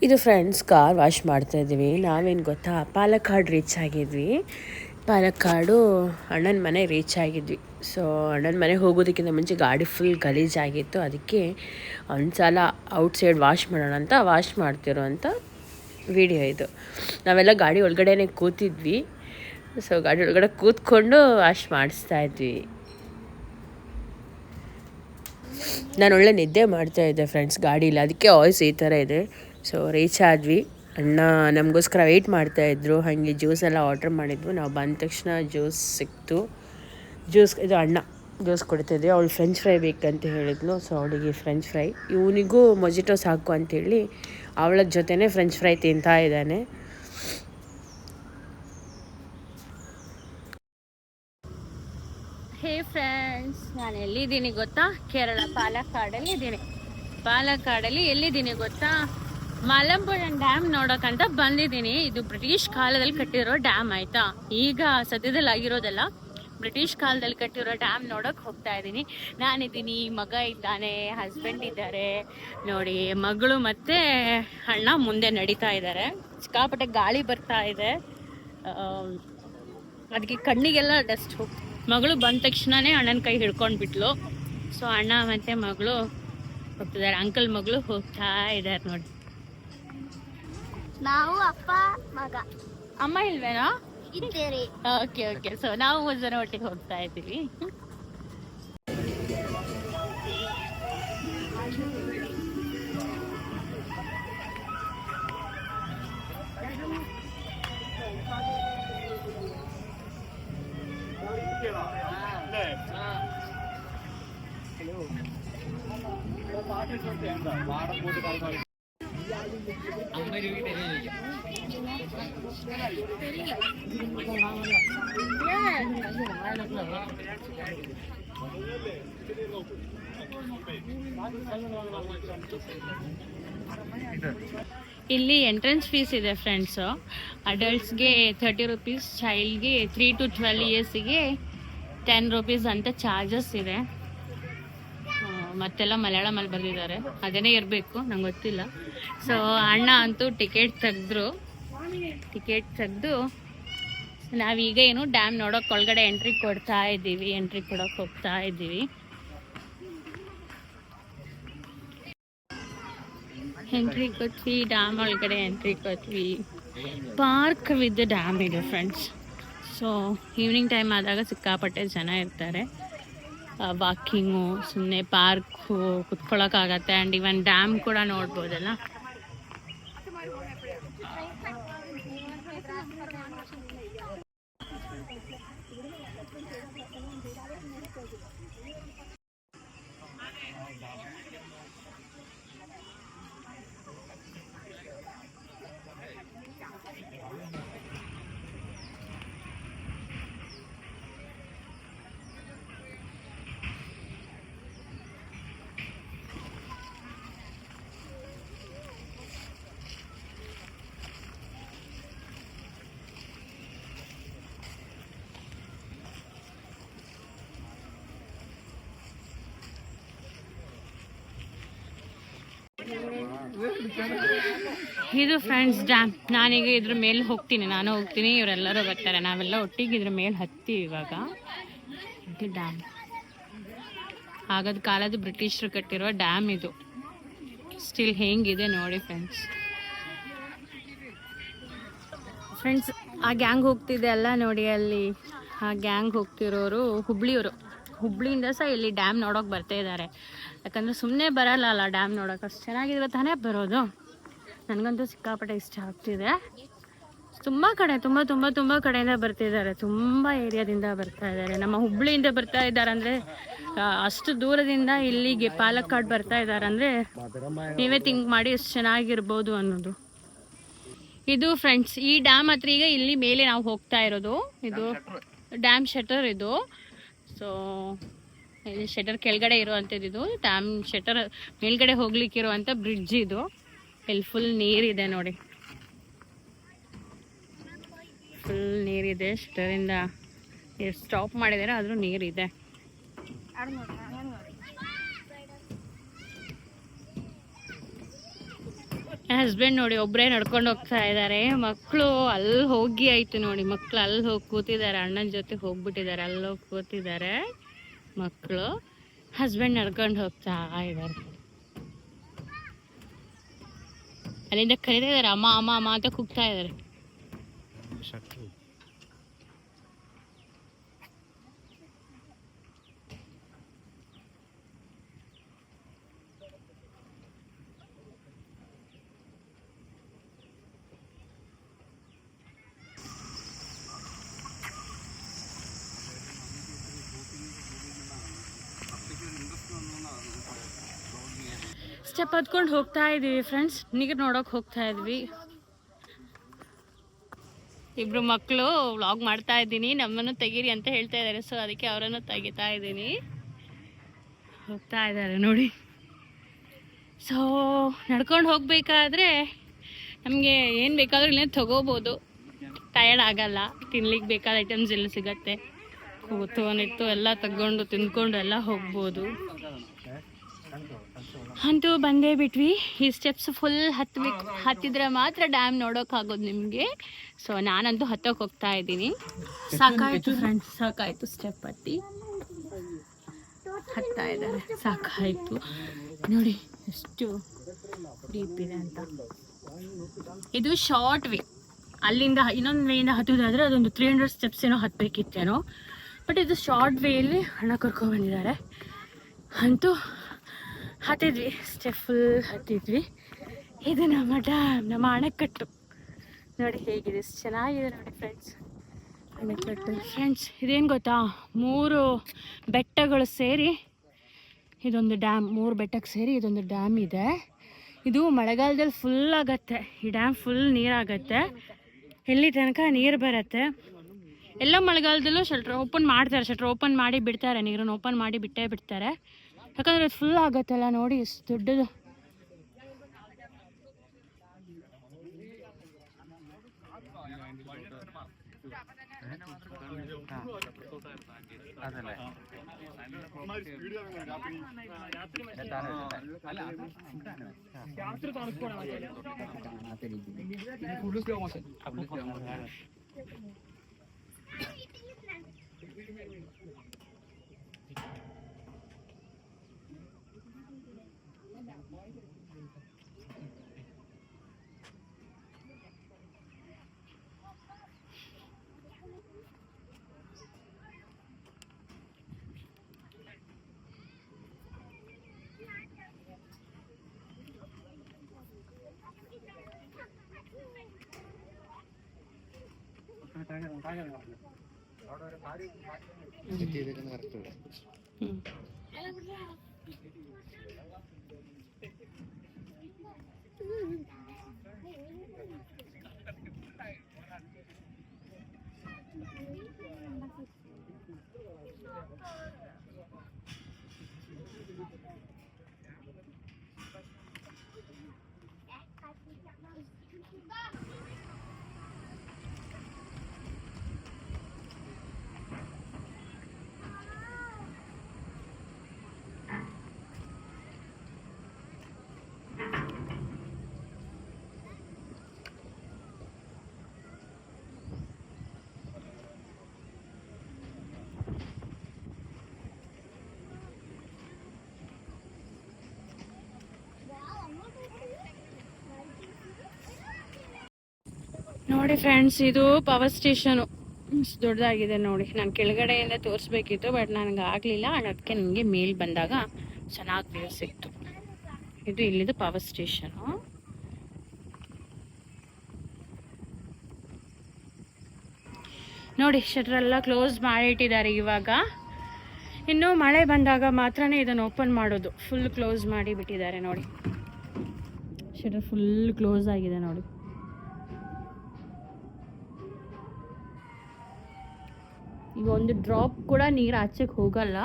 ಇದು friends car wash ಮಾಡ್ತಾಯಿದ್ವಿ. ನಾವೇನು ಗೊತ್ತಾ, ಪಾಲಕ್ಕಾಡ್ ರೀಚ್ ಆಗಿದ್ವಿ. ಪಾಲಕ್ಕಾಡು ಅಣ್ಣನ ಮನೆ ರೀಚ್ ಆಗಿದ್ವಿ. ಸೊ ಅಣ್ಣನ ಮನೆಗೆ ಹೋಗೋದಕ್ಕಿಂತ ಮುಂಚೆ ಗಾಡಿ ಫುಲ್ ಗಲೀಜಾಗಿತ್ತು. ಅದಕ್ಕೆ ಒಂದು ಸಲ ಔಟ್ಸೈಡ್ ವಾಶ್ ಮಾಡೋಣ ಅಂತ ವಾಶ್ ಮಾಡ್ತಿರೋ ಅಂತ ವಿಡಿಯೋ ಇದು. ನಾವೆಲ್ಲ ಗಾಡಿ ಒಳಗಡೆನೇ ಕೂತಿದ್ವಿ. ಸೊ ಗಾಡಿ ಒಳಗಡೆ ಕೂತ್ಕೊಂಡು ವಾಶ್ ಮಾಡಿಸ್ತಾಯಿದ್ವಿ. ನಾನು ಒಳ್ಳೆ ನಿದ್ದೆ ಮಾಡ್ತಾಯಿದ್ದೆ ಫ್ರೆಂಡ್ಸ್ ಗಾಡೀಲಿ, ಅದಕ್ಕೆ ವಾಯ್ಸ್ ಈ ಥರ ಇದೆ. ಸೊ ರೀಚ್ ಆದ್ವಿ. ಅಣ್ಣ ನಮಗೋಸ್ಕರ ವೆಯ್ಟ್ ಮಾಡ್ತಾಯಿದ್ರು. ಹಾಗೆ ಜ್ಯೂಸ್ ಎಲ್ಲ ಆರ್ಡ್ರ್ ಮಾಡಿದ್ವು. ನಾವು ಬಂದ ತಕ್ಷಣ ಜ್ಯೂಸ್ ಸಿಕ್ತು. ಇದು ಅಣ್ಣ ಜ್ಯೂಸ್ ಕೊಡ್ತಿದ್ವಿ. ಅವಳು ಫ್ರೆಂಚ್ ಫ್ರೈ ಬೇಕಂತ ಹೇಳಿದ್ಲು. ಸೊ ಅವಳಿಗೆ ಫ್ರೆಂಚ್ ಫ್ರೈ, ಇವನಿಗೂ ಮೊಜಿಟೋ ಸಾಕು ಅಂತೇಳಿ ಅವಳ ಜೊತೆನೇ ಫ್ರೆಂಚ್ ಫ್ರೈ ತಿಂತಾ ಇದ್ದಾನೆ. ಹೇ ಫ್ರೆಂಡ್ಸ್, ನಾನು ಎಲ್ಲಿದ್ದೀನಿ ಗೊತ್ತಾ? ಕೇರಳ ಪಾಲಕ್ಕಾಡಲ್ಲಿ ಇದ್ದೀನಿ. ಪಾಲಕ್ಕಾಡಲ್ಲಿ ಎಲ್ಲಿದ್ದೀನಿ ಗೊತ್ತಾ? ಮಲಂಪುರಂ ಡ್ಯಾಮ್ ನೋಡೋಕ್ಕಂತ ಬಂದಿದ್ದೀನಿ. ಇದು ಬ್ರಿಟಿಷ್ ಕಾಲದಲ್ಲಿ ಕಟ್ಟಿರೋ ಡ್ಯಾಮ್ ಆಯ್ತಾ. ಈಗ ಸದ್ಯದಲ್ಲಿ ಆಗಿರೋದಲ್ಲ, ಬ್ರಿಟಿಷ್ ಕಾಲದಲ್ಲಿ ಕಟ್ಟಿರೋ ಡ್ಯಾಮ್ ನೋಡೋಕೆ ಹೋಗ್ತಾ ಇದ್ದೀನಿ. ನಾನಿದ್ದೀನಿ, ಮಗ ಇದ್ದಾನೆ, ಹಸ್ಬೆಂಡ್ ಇದ್ದಾರೆ ನೋಡಿ. ಮಗಳು ಮತ್ತು ಅಣ್ಣ ಮುಂದೆ ನಡೀತಾ ಇದ್ದಾರೆ. ಸಿಕ್ಕಾಪಟ್ಟೆ ಗಾಳಿ ಬರ್ತಾ ಇದೆ, ಅದಕ್ಕೆ ಕಣ್ಣಿಗೆಲ್ಲ ಡಸ್ಟ್ ಹೋಗ್ತದೆ. ಮಗಳು ಬಂದ ತಕ್ಷಣನೇ ಅಣ್ಣನ ಕೈ ಹಿಡ್ಕೊಂಡ್ಬಿಟ್ಲು. ಸೊ ಅಣ್ಣ ಮತ್ತು ಮಗಳು ಹೋಗ್ತಿದ್ದಾರೆ. ಅಂಕಲ್ ಮಗಳು ಹೋಗ್ತಾ ಇದ್ದಾರೆ ನೋಡಿ. ನಾವು ಅಪ್ಪ ಮಗ. ಅಮ್ಮ ಇಲ್ವೇನಾ? ಇದ್ದೀರಿ. Okay okay. ಸೊ ನಾವು 3 ಜನ ಒಟ್ಟಿಗೆ ಹೋಗ್ತಾ ಇದ್ದೀವಿ. ಇಲ್ಲಿ ಎಂಟ್ರೆನ್ಸ್ ಫೀಸ್ ಇದೆ ಫ್ರೆಂಡ್ಸು. ಅಡಲ್ಟ್ಸ್ಗೆ 30 ರೂಪೀಸ್, ಚೈಲ್ಡ್ಗೆ 3 to 12 ಇಯರ್ಸಿಗೆ 10 ರೂಪೀಸ್ ಅಂತ ಚಾರ್ಜಸ್ ಇದೆ. ಮತ್ತೆಲ್ಲ ಮಲಯಾಳಮಲ್ಲಿ ಬರೆದಿದ್ದಾರೆ, ಅದೇನೇ ಇರಬೇಕು, ನಂಗೆ ಗೊತ್ತಿಲ್ಲ. ಸೊ ಅಣ್ಣ ಅಂತೂ ಟಿಕೆಟ್ ತೆಗೆದು ನಾವೀಗ ಏನು ಡ್ಯಾಮ್ ನೋಡೋಕೆ ಒಳಗಡೆ ಎಂಟ್ರಿ ಕೊಡೋಕೆ ಹೋಗ್ತಾ ಇದ್ದೀವಿ. ಎಂಟ್ರಿ ಕೊಟ್ವಿ, ಡ್ಯಾಮ್ ಒಳಗಡೆ ಎಂಟ್ರಿ ಕೊಟ್ವಿ. ಪಾರ್ಕ್ ವಿತ್ ಡ್ಯಾಮ್ ಇದೆ ಫ್ರೆಂಡ್ಸ್. ಸೊ ಈವ್ನಿಂಗ್ ಟೈಮ್ ಆದಾಗ ಸಿಕ್ಕಾಪಟ್ಟೆ ಜನ ಇರ್ತಾರೆ. ವಾಕಿಂಗು, ಸುಮ್ಮನೆ ಪಾರ್ಕು ಕುತ್ಕೊಳ್ಳೋಕ್ಕಾಗತ್ತೆ. ಆ್ಯಂಡ್ ಇವನ್ ಡ್ಯಾಮ್ ಕೂಡ ನೋಡ್ಬೋದಲ್ಲ. ಇದು ಫ್ರೆಂಡ್ಸ್ ಡ್ಯಾಮ್. ನಾನೀಗ ಇದ್ರ ಮೇಲೆ ಹೋಗ್ತೀನಿ, ಇವರೆಲ್ಲರೂ ಬರ್ತಾರೆ, ನಾವೆಲ್ಲ ಒಟ್ಟಿಗೆ ಇದ್ರ ಮೇಲೆ ಹತ್ತೀವಿ ಇವಾಗ. ಇದು ಡ್ಯಾಮ್, ಆಗದ ಕಾಲದ ಬ್ರಿಟಿಷರು ಕಟ್ಟಿರೋ ಡ್ಯಾಮ್ ಇದು. ಸ್ಟಿಲ್ ಹೆಂಗಿದೆ ನೋಡಿ ಫ್ರೆಂಡ್ಸ್. ಆ ಗ್ಯಾಂಗ್ ಹೋಗ್ತಿದೆ ಅಲ್ಲ ನೋಡಿ, ಅಲ್ಲಿ ಆ ಗ್ಯಾಂಗ್ ಹೋಗ್ತಿರೋರು ಹುಬ್ಳಿಯಿಂದ ಸಹ ಇಲ್ಲಿ ಡ್ಯಾಮ್ ನೋಡೋಕೆ ಬರ್ತಾ ಇದ್ದಾರೆ. ಯಾಕಂದರೆ ಸುಮ್ಮನೆ ಬರಲ್ಲ ಡ್ಯಾಮ್ ನೋಡೋಕೆ, ಅಷ್ಟು ಚೆನ್ನಾಗಿದ್ರೆ ತಾನೇ ಬರೋದು. ನನಗಂತೂ ಸಿಕ್ಕಾಪಟ್ಟೆ ಇಷ್ಟ ಆಗ್ತಿದೆ. ತುಂಬ ಕಡೆಯಿಂದ ಬರ್ತಿದ್ದಾರೆ, ತುಂಬ ಏರಿಯಾದಿಂದ ಬರ್ತಾ ಇದ್ದಾರೆ. ನಮ್ಮ ಹುಬ್ಳಿಯಿಂದ ಬರ್ತಾ ಇದ್ದಾರೆ ಅಂದರೆ, ಅಷ್ಟು ದೂರದಿಂದ ಇಲ್ಲಿಗೆ ಪಾಲಕ್ಕಾಡ್ ಬರ್ತಾ ಇದ್ದಾರೆ ಅಂದರೆ ನೀವೇ ಥಿಂಕ್ ಮಾಡಿ ಎಷ್ಟು ಚೆನ್ನಾಗಿರ್ಬೋದು ಅನ್ನೋದು. ಇದು ಫ್ರೆಂಡ್ಸ್ ಈ ಡ್ಯಾಮ್ ಹತ್ರ ಈಗ ಇಲ್ಲಿ ಮೇಲೆ ನಾವು ಹೋಗ್ತಾ ಇರೋದು. ಇದು ಡ್ಯಾಮ್ ಶಟರ್ ಇದು. ಸೊ ಇಲ್ಲಿ ಶಟರ್ ಕೆಳಗಡೆ ಇರುವಂಥದ್ದು, ಇದು ಡ್ಯಾಮ್ ಶಟರ್ ಮೇಲ್ಗಡೆ ಹೋಗ್ಲಿಕ್ಕೆ ಇರುವಂಥ ಬ್ರಿಡ್ಜ್ ಇದು. ಇಲ್ಲಿ ಫುಲ್ ನೀರಿದೆ ನೋಡಿ, ಫುಲ್ ನೀರಿದೆ. ಶಟರಿಂದ ಸ್ಟಾಪ್ ಮಾಡಿದ್ದಾರೆ, ಆದರೂ ನೀರಿದೆ. ಹಸ್ಬೆಂಡ್ ನೋಡಿ ಒಬ್ಬರೇ ನಡ್ಕೊಂಡು ಹೋಗ್ತಾ ಇದ್ದಾರೆ. ಮಕ್ಕಳು ಅಲ್ಲಿ ಹೋಗಿ ಆಯ್ತು ನೋಡಿ, ಮಕ್ಕಳು ಅಲ್ಲಿ ಹೋಗಿ ಕೂತಿದ್ದಾರೆ, ಅಣ್ಣನ ಜೊತೆ ಹೋಗ್ಬಿಟ್ಟಿದ್ದಾರೆ, ಅಲ್ಲಿ ಹೋಗಿ ಕೂತಿದ್ದಾರೆ ಮಕ್ಕಳು. ಹಸ್ಬೆಂಡ್ ನಡ್ಕೊಂಡು ಹೋಗ್ತಾ ಇದ್ದಾರೆ. ಅಲ್ಲಿಂದ ಕರೀತಾ ಇದ್ದಾರೆ, ಅಮ್ಮ ಅಮ್ಮ ಅಮ್ಮ ಅಂತ ಕೂಗ್ತಾ ಇದ್ದಾರೆ. ಸ್ಟೆಪ್ ಹತ್ಕೊಂಡು ಹೋಗ್ತಾ ಇದೀವಿ ಫ್ರೆಂಡ್ಸ್, ನೀರು ನೋಡೋಕೆ ಹೋಗ್ತಾ ಇದ್ವಿ. ಇಬ್ರು ಮಕ್ಕಳು ವ್ಲಾಗ್ ಮಾಡ್ತಾ ಇದ್ದೀನಿ, ನಮ್ಮನ್ನು ತೆಗೀರಿ ಅಂತ ಹೇಳ್ತಾ ಇದ್ದಾರೆ. ಸೊ ಅದಕ್ಕೆ ಅವರನ್ನು ತೆಗಿತಾ ಇದ್ದೀನಿ. ಹೋಗ್ತಾ ಇದ್ದಾರೆ ನೋಡಿ. ಸೊ ನಡ್ಕೊಂಡು ಹೋಗಬೇಕಾದ್ರೆ ನಮಗೆ ಏನು ಬೇಕಾದರೂ ಇಲ್ಲೇ ತಗೋಬೋದು, ಟಯರ್ಡ್ ಆಗಲ್ಲ. ತಿನ್ಲಿಕ್ಕೆ ಬೇಕಾದ ಐಟಮ್ಸ್ ಎಲ್ಲ ಸಿಗತ್ತೆ. ಕೂತು ಎಲ್ಲ ತಗೊಂಡು ತಿಂದ್ಕೊಂಡು ಎಲ್ಲ ಹೋಗ್ಬೋದು. ಅಂತೂ ಬಂದೇ ಬಿಟ್ವಿ. ಈ ಸ್ಟೆಪ್ಸ್ ಫುಲ್ ಹತ್ತಬೇಕು, ಹತ್ತಿದ್ರೆ ಮಾತ್ರ ಡ್ಯಾಮ್ ನೋಡೋಕ್ಕಾಗೋದು ನಿಮಗೆ. ಸೊ ನಾನಂತೂ ಹತ್ತೋಕೆ ಹೋಗ್ತಾ ಇದ್ದೀನಿ. ಸಾಕಾಯಿತು ಫ್ರೆಂಡ್ಸ್, ಸಾಕಾಯಿತು. ಸ್ಟೆಪ್ ಹತ್ತಾ ಇದ್ದಾರೆ, ಸಾಕಾಯಿತು. ನೋಡಿ ಎಷ್ಟು ಡೀಪ್ ಇದೆ ಅಂತ. ಇದು ಶಾರ್ಟ್ ವೇ, ಅಲ್ಲಿಂದ ಇನ್ನೊಂದು ವೇಯಿಂದ ಹತ್ತೋದಾದರೆ ಅದೊಂದು 300 ಸ್ಟೆಪ್ಸ್ ಏನೋ ಹತ್ತಬೇಕಿತ್ತೇನೋ. ಬಟ್ ಇದು ಶಾರ್ಟ್ ವೇಯಲ್ಲಿ ಹಣ ಕರ್ಕೊಂಡ್ಬಂದಿದ್ದಾರೆ. ಅಂತೂ ಹತ್ತಿದ್ವಿ, ಸ್ಟೆಪ್ ಫುಲ್ ಹತ್ತಿದ್ವಿ. ಇದು ನಮ್ಮ ಡ್ಯಾಮ್, ನಮ್ಮ ಅಣೆಕಟ್ಟು ನೋಡಿ ಹೇಗಿದೆ, ಎಷ್ಟು ಚೆನ್ನಾಗಿದೆ ನೋಡಿ ಫ್ರೆಂಡ್ಸ್. ಅಣೆಕಟ್ಟು ಫ್ರೆಂಡ್ಸ್, ಇದೇನು ಗೊತ್ತಾ, 3 ಬೆಟ್ಟಗಳು ಸೇರಿ ಇದೊಂದು ಡ್ಯಾಮ್. 3 ಬೆಟ್ಟಕ್ಕೆ ಸೇರಿ ಇದೊಂದು ಡ್ಯಾಮ್ ಇದೆ. ಇದು ಮಳೆಗಾಲದಲ್ಲಿ ಫುಲ್ ಆಗುತ್ತೆ, ಈ ಡ್ಯಾಮ್ ಫುಲ್ ನೀರಾಗತ್ತೆ. ಎಲ್ಲಿ ತನಕ ನೀರು ಬರುತ್ತೆ. ಎಲ್ಲ ಮಳೆಗಾಲದಲ್ಲೂ ಶೆಲ್ಟರ್ ಓಪನ್ ಮಾಡ್ತಾರೆ, ಶೆಲ್ಟರ್ ಓಪನ್ ಮಾಡಿ ಬಿಡ್ತಾರೆ, ನೀರನ್ನು ಓಪನ್ ಮಾಡಿ ಬಿಟ್ಟೇ ಬಿಡ್ತಾರೆ. ಯಾಕಂದರೆ ಅದು ಫುಲ್ ಆಗುತ್ತಲ್ಲ ನೋಡಿ, ಎಷ್ಟು ದೊಡ್ಡದು. ನೋಡಿ ಫ್ರೆಂಡ್ಸ್, ಇದು ಪವರ್ ಸ್ಟೇಷನು, ದೊಡ್ಡದಾಗಿದೆ ನೋಡಿ. ನಾನು ಕೆಳಗಡೆಯಿಂದ ತೋರಿಸ್ಬೇಕಿತ್ತು, ಬಟ್ ನನಗೆ ಆಗಲಿಲ್ಲ. ಅದಕ್ಕೆ ನನಗೆ ಮೇಲ್ ಬಂದಾಗ ಚೆನ್ನಾಗಿ ವ್ಯೂ ಸಿಕ್ತು. ಇದು ಇಲ್ಲಿದು ಪವರ್ ಸ್ಟೇಷನು. ನೋಡಿ ಶಟ್ರೆಲ್ಲ ಕ್ಲೋಸ್ ಮಾಡಿಟ್ಟಿದ್ದಾರೆ ಇವಾಗ. ಇನ್ನು ಮಳೆ ಬಂದಾಗ ಮಾತ್ರನೇ ಇದನ್ನು ಓಪನ್ ಮಾಡೋದು. ಫುಲ್ ಕ್ಲೋಸ್ ಮಾಡಿ ಬಿಟ್ಟಿದ್ದಾರೆ ನೋಡಿ. ಶಟರ್ ಫುಲ್ ಕ್ಲೋಸ್ ಆಗಿದೆ ನೋಡಿ. ಈಗ ಒಂದು ಡ್ರಾಪ್ ಕೂಡ ನೀರು ಆಚೆಗೆ ಹೋಗಲ್ಲ,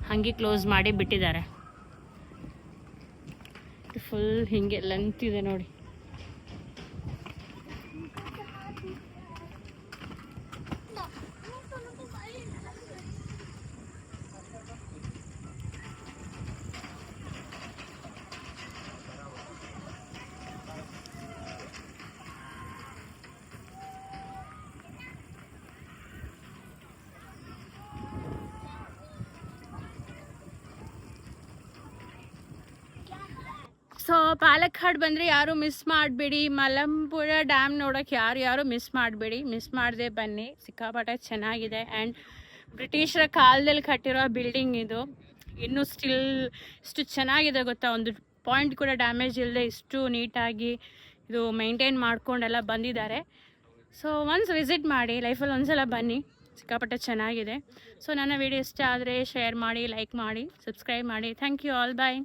ಹಾಗೆ ಕ್ಲೋಸ್ ಮಾಡಿ ಬಿಟ್ಟಿದ್ದಾರೆ. ಫುಲ್ ಹಿಂಗೆ ಲೆಂತ್ ಇದೆ ನೋಡಿ. ಪಾಲಕ್ಕಾಡ್ ಬಂದರೆ ಯಾರು ಮಿಸ್ ಮಾಡಬೇಡಿ. ಮಲಂಪುರ ಡ್ಯಾಮ್ ನೋಡೋಕ್ಕೆ ಯಾರು ಮಿಸ್ ಮಾಡಬೇಡಿ. ಮಿಸ್ ಮಾಡದೆ ಬನ್ನಿ, ಸಿಕ್ಕಾಪಟ್ಟೆ ಚೆನ್ನಾಗಿದೆ. ಆ್ಯಂಡ್ ಬ್ರಿಟಿಷರ ಕಾಲದಲ್ಲಿ ಕಟ್ಟಿರೋ ಬಿಲ್ಡಿಂಗ್ ಇದು. ಇನ್ನೂ ಸ್ಟಿಲ್ ಇಷ್ಟು ಚೆನ್ನಾಗಿದೆ ಗೊತ್ತಾ, ಒಂದು ಪಾಯಿಂಟ್ ಕೂಡ ಡ್ಯಾಮೇಜ್ ಇಲ್ಲದೆ ಇಷ್ಟು ನೀಟಾಗಿ ಇದು ಮೇಂಟೈನ್ ಮಾಡ್ಕೊಂಡೆಲ್ಲ ಬಂದಿದ್ದಾರೆ. ಸೊ ಒನ್ಸ್ ವಿಸಿಟ್ ಮಾಡಿ, ಲೈಫಲ್ಲಿ ಒಂದ್ಸಲ ಬನ್ನಿ, ಸಿಕ್ಕಾಪಟ್ಟೆ ಚೆನ್ನಾಗಿದೆ. ಸೊ ನನ್ನ ವಿಡಿಯೋ ಇಷ್ಟ ಆದರೆ ಶೇರ್ ಮಾಡಿ, ಲೈಕ್ ಮಾಡಿ, ಸಬ್ಸ್ಕ್ರೈಬ್ ಮಾಡಿ. Thank you all, bye.